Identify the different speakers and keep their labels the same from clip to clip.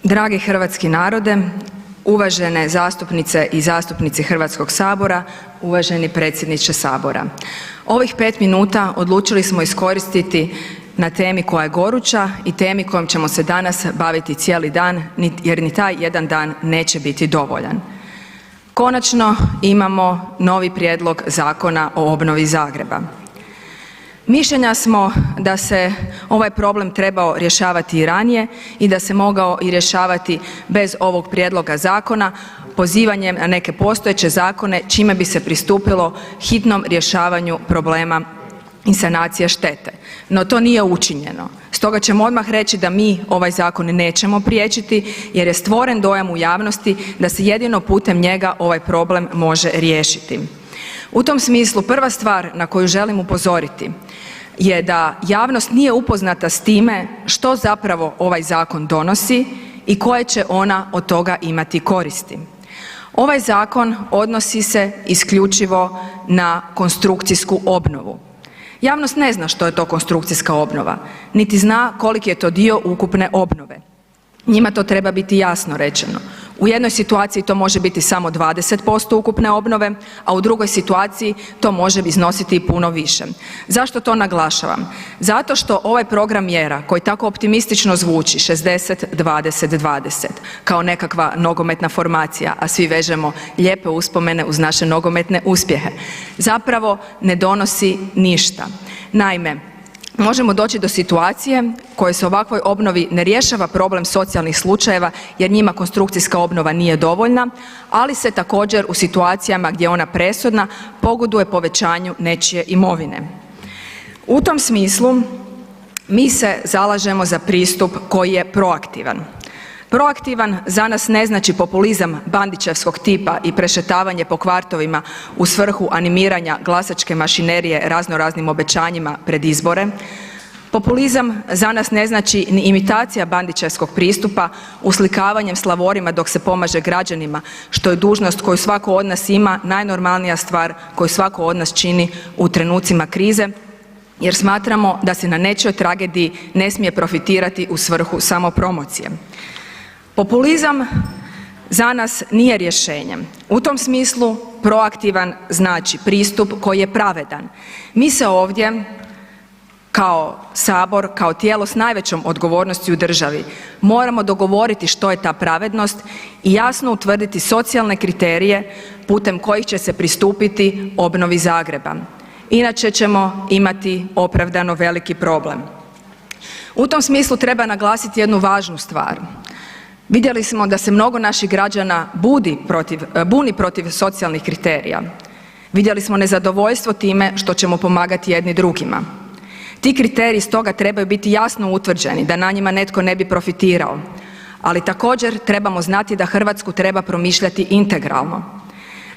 Speaker 1: Dragi hrvatski narode, uvažene zastupnice i zastupnici Hrvatskog sabora, uvaženi predsjedniče Sabora. Ovih 5 minuta odlučili smo iskoristiti na temi koja je goruća i temi kojom ćemo se danas baviti cijeli dan jer ni taj jedan dan neće biti dovoljan. Konačno imamo novi prijedlog Zakona o obnovi Zagreba. Mišljenja smo da se ovaj problem trebao rješavati i ranije i da se mogao i rješavati bez ovog prijedloga zakona pozivanjem na neke postojeće zakone čime bi se pristupilo hitnom rješavanju problema i sanacije štete. No to nije učinjeno. Stoga ćemo odmah reći da mi ovaj zakon nećemo priječiti jer je stvoren dojam u javnosti da se jedino putem njega ovaj problem može riješiti. U tom smislu prva stvar na koju želim upozoriti je da javnost nije upoznata s time što zapravo ovaj zakon donosi i koje će ona od toga imati koristi. Ovaj zakon odnosi se isključivo na konstrukcijsku obnovu. Javnost ne zna što je to konstrukcijska obnova, niti zna koliki je to dio ukupne obnove. Njima to treba biti jasno rečeno. U jednoj situaciji to može biti samo 20% ukupne obnove, a u drugoj situaciji to može iznositi i puno više. Zašto to naglašavam? Zato što ovaj program mjera koji tako optimistično zvuči 60-20-20 kao nekakva nogometna formacija, a svi vežemo lijepe uspomene uz naše nogometne uspjehe, zapravo ne donosi ništa. Naime, možemo doći do situacije koje se ovakvoj obnovi ne rješava problem socijalnih slučajeva jer njima konstrukcijska obnova nije dovoljna, ali se također u situacijama gdje je ona presudna pogoduje povećanju nečije imovine. U tom smislu mi se zalažemo za pristup koji je proaktivan. Proaktivan za nas ne znači populizam bandićevskog tipa i prešetavanje po kvartovima u svrhu animiranja glasačke mašinerije raznoraznim obećanjima pred izbore. Populizam za nas ne znači ni imitacija bandićevskog pristupa uslikavanjem s lavorima dok se pomaže građanima, što je dužnost koju svatko od nas ima, najnormalnija stvar koju svatko od nas čini u trenucima krize, jer smatramo da se na nečijoj tragediji ne smije profitirati u svrhu samopromocije. Populizam za nas nije rješenje. U tom smislu proaktivan znači pristup koji je pravedan. Mi se ovdje kao Sabor, kao tijelo s najvećom odgovornosti u državi moramo dogovoriti što je ta pravednost i jasno utvrditi socijalne kriterije putem kojih će se pristupiti obnovi Zagreba. Inače ćemo imati opravdano veliki problem. U tom smislu treba naglasiti jednu važnu stvar. Vidjeli smo da se mnogo naših građana buni protiv socijalnih kriterija. Vidjeli smo nezadovoljstvo time što ćemo pomagati jedni drugima. Ti kriteriji stoga trebaju biti jasno utvrđeni da na njima netko ne bi profitirao. Ali također trebamo znati da Hrvatsku treba promišljati integralno.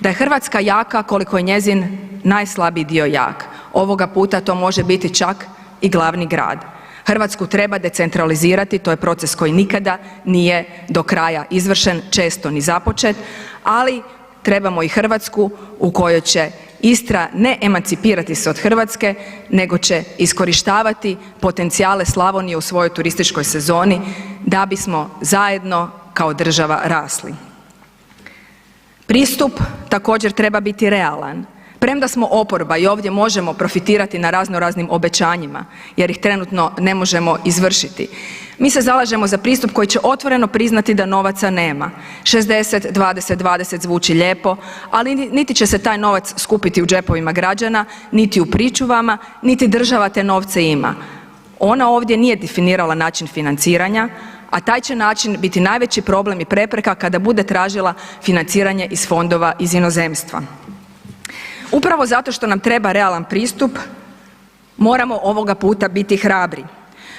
Speaker 1: Da je Hrvatska jaka koliko je njezin najslabiji dio jak. Ovoga puta to može biti čak i glavni grad. Hrvatsku treba decentralizirati, to je proces koji nikada nije do kraja izvršen, često ni započet, ali trebamo i Hrvatsku u kojoj će Istra ne emancipirati se od Hrvatske, nego će iskorištavati potencijale Slavonije u svojoj turističkoj sezoni da bismo zajedno kao država rasli. Pristup također treba biti realan. Premda smo oporba i ovdje možemo profitirati na raznoraznim obećanjima jer ih trenutno ne možemo izvršiti. Mi se zalažemo za pristup koji će otvoreno priznati da novaca nema. 60-20-20 zvuči lijepo, ali niti će se taj novac skupiti u džepovima građana, niti u pričuvama, niti država te novce ima. Ona ovdje nije definirala način financiranja, a taj će način biti najveći problem i prepreka kada bude tražila financiranje iz fondova iz inozemstva. Upravo zato što nam treba realan pristup, moramo ovoga puta biti hrabri,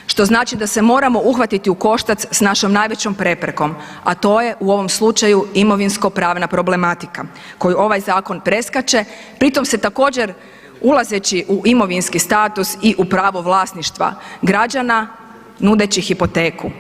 Speaker 1: što znači da se moramo uhvatiti u koštac s našom najvećom preprekom, a to je u ovom slučaju imovinsko-pravna problematika koju ovaj zakon preskače, pritom se također ulazeći u imovinski status i u pravo vlasništva građana nudeći hipoteku.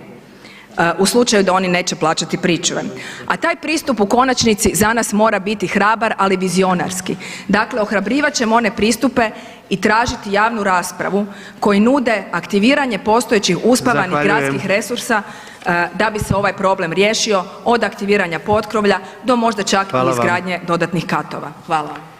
Speaker 1: u slučaju da oni neće plaćati pričuve. A taj pristup u konačnici za nas mora biti hrabar, ali vizionarski. Dakle, ohrabrivat ćemo one pristupe i tražiti javnu raspravu koji nude aktiviranje postojećih uspavanih gradskih resursa da bi se ovaj problem riješio, od aktiviranja potkrovlja do možda čak i izgradnje dodatnih katova. Hvala vam.